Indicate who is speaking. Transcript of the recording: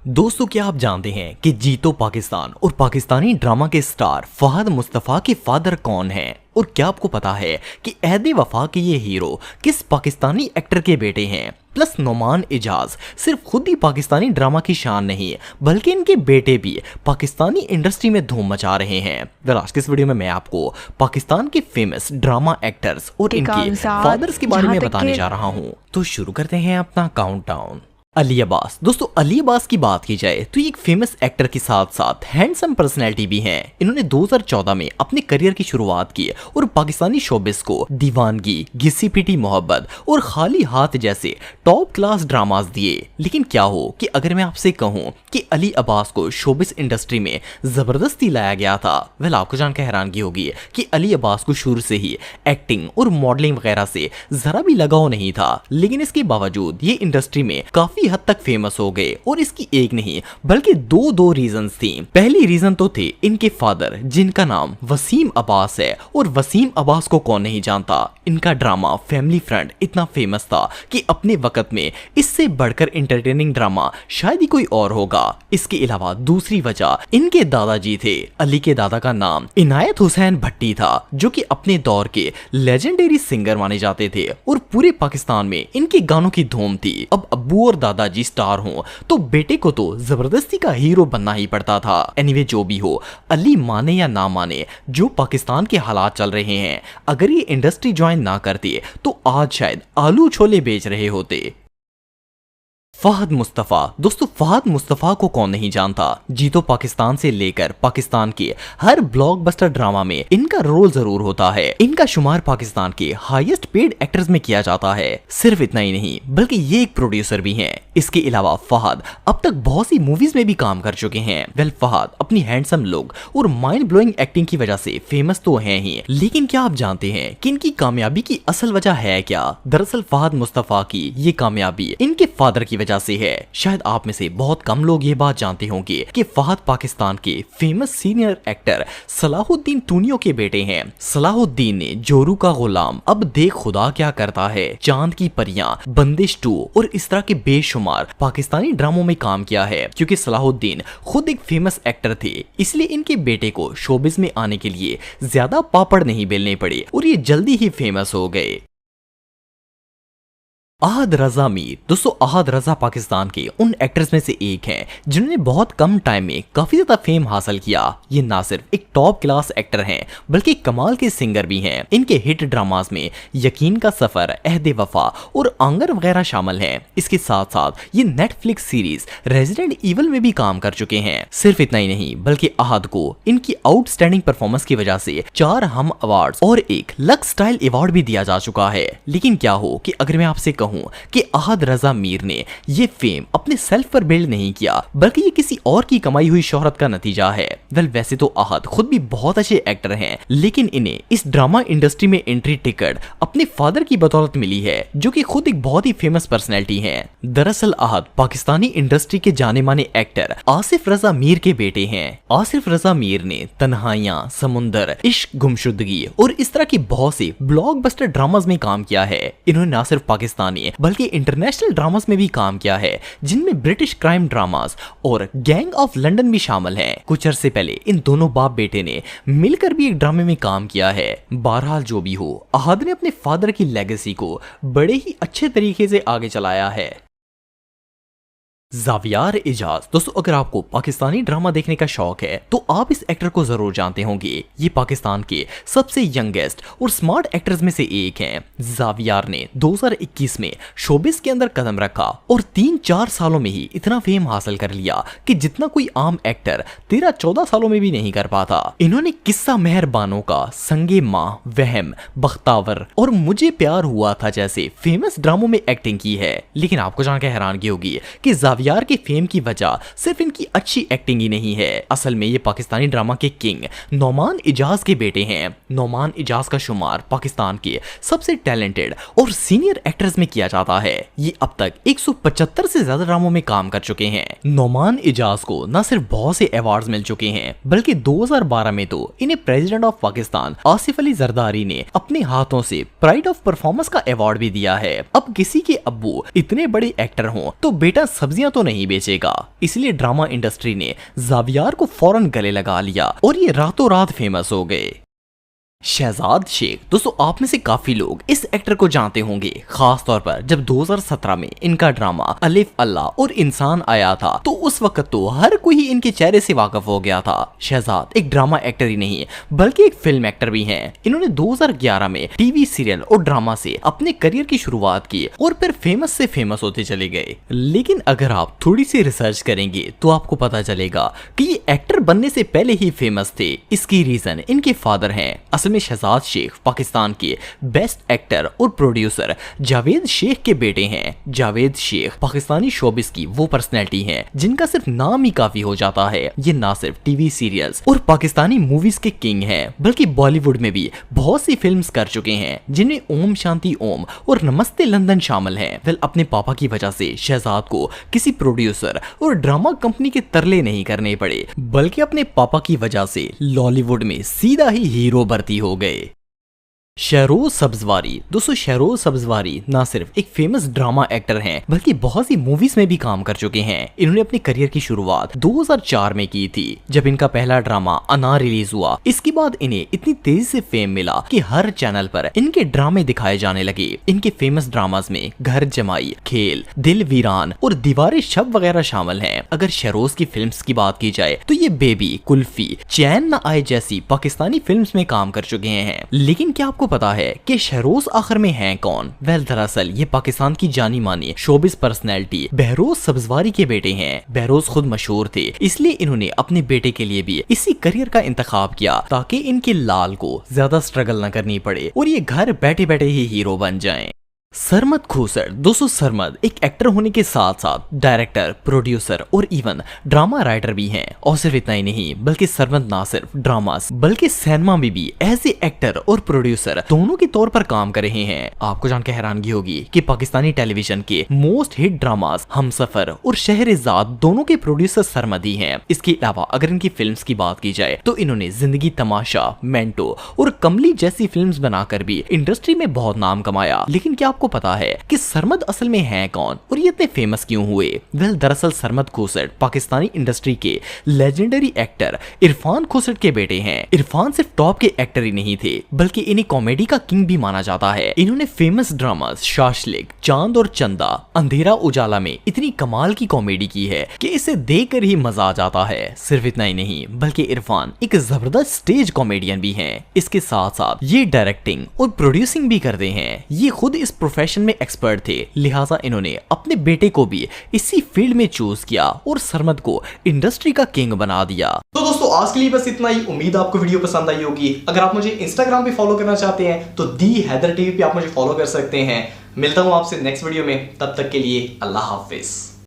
Speaker 1: दोस्तों, क्या आप जानते हैं कि जीतो पाकिस्तान और पाकिस्तानी ड्रामा के स्टार फहद मुस्तफ़ा के फादर कौन हैं? और क्या आपको पता है कि अहदे वफा के ये हीरो किस पाकिस्तानी एक्टर के बेटे हैं? प्लस नोमान इजाज सिर्फ खुद ही पाकिस्तानी ड्रामा की शान नहीं बल्कि इनके बेटे भी पाकिस्तानी इंडस्ट्री में धूम मचा रहे हैं। आज के इस वीडियो में मैं आपको पाकिस्तान के फेमस ड्रामा एक्टर्स और इनके फादर्स के बारे में बताने जा रहा हूँ। तो शुरू करते हैं अपना काउंटडाउन। अली अब्बास। दोस्तों, अली अब्बास की बात की जाए तो ये एक फेमस एक्टर के साथ साथ हैंडसम पर्सनैलिटी भी हैं। इन्होंने 2014 में अपने करियर की शुरुआत की और पाकिस्तानी शोबिस को दीवानगी, घिसी पिटी मोहब्बत और खाली हाथ जैसे टॉप क्लास ड्रामास दिए। लेकिन क्या हो कि अगर मैं आपसे कहूं कि अली अब्बास को शोबिस इंडस्ट्री में जबरदस्ती लाया गया था, आपको जानकर हैरानगी होगी कि अली अब्बास को शुरू से ही एक्टिंग और मॉडलिंग वगैरह से जरा भी लगाव नहीं था। लेकिन इसके बावजूद ये इंडस्ट्री में काफी हद तक फेमस हो गए और इसकी एक नहीं बल्कि दो रीजंस थी। पहली रीजन तो थे इनके फादर, जिनका नाम वसीम अब्बास है। और वसीम अब्बास को कौन नहीं जानता। इनका ड्रामा फैमिली फ्रेंड इतना फेमस था कि अपने वक्त में इससे बढ़कर एंटरटेनिंग ड्रामा शायद ही कोई और होगा। इसके अलावा दूसरी वजह इनके दादाजी थे। अली के दादा का नाम इनायत हुसैन भट्टी था, जो कि अपने दौर के लेजेंडरी सिंगर माने जाते थे और पूरे पाकिस्तान में इनके गानों की धूम थी। अब अब्बू और दादाजी स्टार हो तो बेटे को तो जबरदस्ती का हीरो बनना ही पड़ता था। एनीवे, जो भी हो, अली माने या ना माने, जो पाकिस्तान के हालात चल रहे हैं, अगर ये इंडस्ट्री ज्वाइन ना करते तो आज शायद आलू छोले बेच रहे होते। फहद मुस्तफ़ा। दोस्तों, फहद मुस्तफ़ा को कौन नहीं जानता। जीतो पाकिस्तान से लेकर पाकिस्तान के हर ब्लॉकबस्टर ड्रामा में इनका रोल जरूर होता है। इनका शुमार पाकिस्तान के हाईएस्ट पेड एक्टर्स में किया जाता है। सिर्फ इतना ही नहीं बल्कि ये एक प्रोड्यूसर भी हैं। इसके अलावा फहद अब तक बहुत सी मूवीज में भी काम कर चुके हैं। फहद अपनी हैंडसम लुक और माइंड ब्लोइंग एक्टिंग की वजह से फेमस तो हैं ही, लेकिन क्या आप जानते हैं कि इनकी कामयाबी की असल वजह है क्या? दरअसल फहद मुस्तफ़ा की ये कामयाबी इनके फादर की वजह से है। शायद आप में से बहुत कम लोग ये बात जानते होंगे कि फहद पाकिस्तान के famous senior actor Salahuddin Tunio के बेटे हैं। सलाहुद्दीन ने जोरू का गुलाम, अब देख खुदा क्या करता है, चांद की परियां, बंदिश 2 और इस तरह के बेशुमार पाकिस्तानी ड्रामों में काम किया है। क्योंकि सलाहुद्दीन खुद एक फेमस एक्टर थे, इसलिए इनके बेटे को शोबिज में आने के लिए ज्यादा पापड़ नहीं बेलने पड़े और ये जल्दी ही फेमस हो गए। अहद रजा मीर। दोस्तों, अहद रजा पाकिस्तान के उन एक्टर्स में से एक हैं जिन्होंने बहुत कम टाइम में काफी ज्यादा फेम हासिल किया। ये ना सिर्फ एक टॉप क्लास एक्टर हैं बल्कि कमाल के सिंगर भी हैं। इनके हिट ड्रामास में यकीन का सफर, अहदे वफा और आंगर वगैरह शामिल हैं। इसके साथ साथ ये नेटफ्लिक्स सीरीज रेजिडेंट इविल में भी काम कर चुके हैं। सिर्फ इतना ही नहीं बल्कि अहद को इनकी आउटस्टैंडिंग परफॉर्मेंस की वजह से 4 हम अवार्ड्स और एक लक्स स्टाइल अवार्ड भी दिया जा चुका है। लेकिन क्या हो कि अगर मैं आपसे कहूं कि अहद रजा मीर ने ये फेम अपने सेल्फ पर बिल्ड नहीं किया बल्कि ये किसी और की कमाई हुई शोहरत का नतीजा है। वैसे तो अहद खुद भी बहुत अच्छे एक्टर हैं, लेकिन इन्हें इस ड्रामा इंडस्ट्री में एंट्री टिकट अपने फादर की बदौलत मिली है, जो कि खुद एक बहुत ही फेमस पर्सनैलिटी हैं। दरअसल अहद पाकिस्तानी इंडस्ट्री के जाने माने एक्टर आसिफ रजा मीर के बेटे हैं। आसिफ रजा मीर ने तन्हाइयां, समुंदर, इश्क, गुमशुदगी और इस तरह के बहुत से ब्लॉकबस्टर ड्रामास में काम किया है। इन्होंने न सिर्फ पाकिस्तानी बल्कि इंटरनेशनल ड्रामास में भी काम किया है, जिनमें ब्रिटिश क्राइम ड्रामास और गैंग ऑफ लंदन भी शामिल हैं। कुछ अरसे पहले इन दोनों बाप बेटे ने मिलकर भी एक ड्रामे में काम किया है। बहरहाल, जो भी हो, अहद ने अपने फादर की लेगेसी को बड़े ही अच्छे तरीके से आगे चलाया है। ज़ावियार इजाज। दोस्तों, अगर आपको पाकिस्तानी ड्रामा देखने का शौक है तो आप इस एक्टर को जरूर जानते होंगे। ये पाकिस्तान के सबसे यंगेस्ट और स्मार्ट एक्टर्स में से एक हैं। ज़ावियार ने 2021 में शोबिस के अंदर कदम रखा और 3-4 सालों में ही इतना फेम हासिल कर लिया कि जितना कोई आम एक्टर 13-14 सालों में भी नहीं कर पाता। इन्होंने किस्सा मेहरबानों का, संगे माँ, वहम, बख्तावर और मुझे प्यार हुआ था जैसे फेमस ड्रामों में एक्टिंग की है। लेकिन आपको जानकर हैरानगी होगी कि ज़ावियार के फेम की वजह सिर्फ इनकी अच्छी एक्टिंग ही नहीं है। असल में ये पाकिस्तानी ड्रामा के किंग नोमान इजाज के बेटे हैं। नोमान इजाज का शुमार पाकिस्तान के सबसे टैलेंटेड और सीनियर एक्टर्स में किया जाता है। ये अब तक 175 से ज्यादा ड्रामों में काम कर चुके हैं। नोमान इजाज को न सिर्फ बहुत से अवार्ड्स मिल चुके हैं बल्कि 2012 में तो इन्हें प्रेसिडेंट ऑफ पाकिस्तान आसिफ अली जरदारी ने अपने हाथों से प्राइड ऑफ परफॉर्मेंस का अवार्ड भी दिया है। अब किसी के अब्बू इतने बड़े एक्टर हों तो बेटा सब्जियां तो नहीं बेचेगा। इसलिए ड्रामा इंडस्ट्री ने जावियर को फौरन गले लगा लिया और ये रातों रात फेमस हो गए। शहजाद शेख। दोस्तों आप में से काफी लोग इस एक्टर को जानते होंगे, खास तौर पर जब 2017 में इनका ड्रामा अलिफ अल्लाह और इंसान आया था तो उस वक्त तो हर कोई इनके चेहरे से वाकिफ हो गया था। शहजाद एक ड्रामा एक्टर ही नहीं बल्कि एक फिल्म एक्टर भी हैं। इन्होंने 2011 में टीवी सीरियल और ड्रामा से अपने करियर की शुरुआत की और फिर फेमस से फेमस होते चले गए। लेकिन अगर आप थोड़ी सी रिसर्च करेंगे तो आपको पता चलेगा कि ये एक्टर बनने से पहले ही फेमस थे। इसकी रीजन इनके फादर हैं। असल में शहजाद शेख पाकिस्तान के बेस्ट एक्टर और प्रोड्यूसर जावेद शेख के बेटे हैं। जावेद शेख पाकिस्तानी शोबिस की वो पर्सनैलिटी हैं जिनका सिर्फ नाम ही काफी हो जाता है। ये ना सिर्फ टीवी सीरियल्स और पाकिस्तानी मूवीज के किंग हैं बल्कि बॉलीवुड में भी बहुत सी फिल्म्स कर चुके हैं जिनमें ओम शांति ओम और नमस्ते लंदन शामिल हैं। वेल अपने पापा की वजह से शहजाद को किसी प्रोड्यूसर और ड्रामा कंपनी के तरले नहीं करने पड़े बल्कि अपने पापा की वजह से बॉलीवुड में सीधा ही हीरो भर्ती हो गए। शहरोज सब्जवारी। दोस्तों शहरोज सब्जवारी ना सिर्फ एक फेमस ड्रामा एक्टर हैं बल्कि बहुत सी मूवीज में भी काम कर चुके हैं। इन्होंने अपनी करियर की शुरुआत 2004 में की थी जब इनका पहला ड्रामा अना रिलीज हुआ। इसके बाद इन्हें इतनी तेजी से फेम मिला कि हर चैनल पर इनके ड्रामे दिखाए जाने लगे। इनके फेमस ड्रामास में घर जमाई, खेल, दिल वीरान और दीवारें शब वगैरह शामिल हैं। अगर शहरोज की फिल्म्स की बात की जाए तो ये बेबी, कुल्फी, चैन न आए जैसी पाकिस्तानी फिल्म्स में काम कर चुके हैं। लेकिन क्या आपको पता है कि शहरोज आखिर में हैं कौन? वेल दरअसल ये पाकिस्तान की जानी मानी शोबिस पर्सनैलिटी बहरोज सब्जवारी के बेटे हैं। बहरोज खुद मशहूर थे इसलिए इन्होंने अपने बेटे के लिए भी इसी करियर का इंतखाब किया ताकि इनके लाल को ज्यादा स्ट्रगल न करनी पड़े और ये घर बैठे बैठे ही हीरो बन जाएं। सरमद खोसर। दोस्तों सरमद एक एक्टर होने के साथ साथ डायरेक्टर, प्रोड्यूसर और इवन ड्रामा राइटर भी हैं। और सिर्फ इतना ही नहीं बल्कि सरमद ना सिर्फ ड्रामास बल्कि सिनेमा में भी एज ए एक्टर और प्रोड्यूसर दोनों के तौर पर काम कर रहे हैं। आपको जानकर हैरानगी होगी कि पाकिस्तानी टेलीविजन के मोस्ट हिट ड्रामास हमसफर और शहरेजाद दोनों के प्रोड्यूसर सरमद ही हैं। इसके अलावा अगर इनकी फिल्म्स की बात की जाए तो इन्होंने जिंदगी तमाशा, मेंटो और कमली जैसी फिल्म्स बनाकर भी इंडस्ट्री में बहुत नाम कमाया। लेकिन क्या आपको पता है कि सरमद असल में हैं कौन और ये इतने फेमस क्यों हुए? वेल दरअसल सरमद खोसर पाकिस्तानी इंडस्ट्री के लेजेंडरी एक्टर इरफान खोसर के बेटे हैं। इरफान सिर्फ टॉप के एक्टर ही नहीं थे बल्कि इन्हें कॉमेडी का किंग भी माना जाता है। इन्होंने फेमस ड्रामास शाशलिक, चांद और चंदा, अंधेरा उजाला में इतनी कमाल की कॉमेडी की है कि इसे देखकर ही मजा आ जाता है। सिर्फ इतना ही नहीं बल्कि इरफान एक जबरदस्त स्टेज कॉमेडियन भी हैं। इसके साथ साथ ये डायरेक्टिंग और प्रोड्यूसिंग भी करते हैं। ये खुद इस प्रोफेशन में एक्सपर्ट थे, लिहाजा इन्होंने अपने बेटे को भी इसी फील्ड में चूज किया और सरमद को इंडस्ट्री का किंग बना दिया।
Speaker 2: तो दोस्तों आज के लिए बस इतना ही। उम्मीद आपको वीडियो पसंद आई होगी। अगर आप मुझे इंस्टाग्राम पे फॉलो करना चाहते हैं तो दी हैदर टीवी पे आप मुझे फॉलो कर सकते हैं। मिलता हूं आपसे नेक्स्ट वीडियो में, तब तक के लिए अल्लाह हाफिज।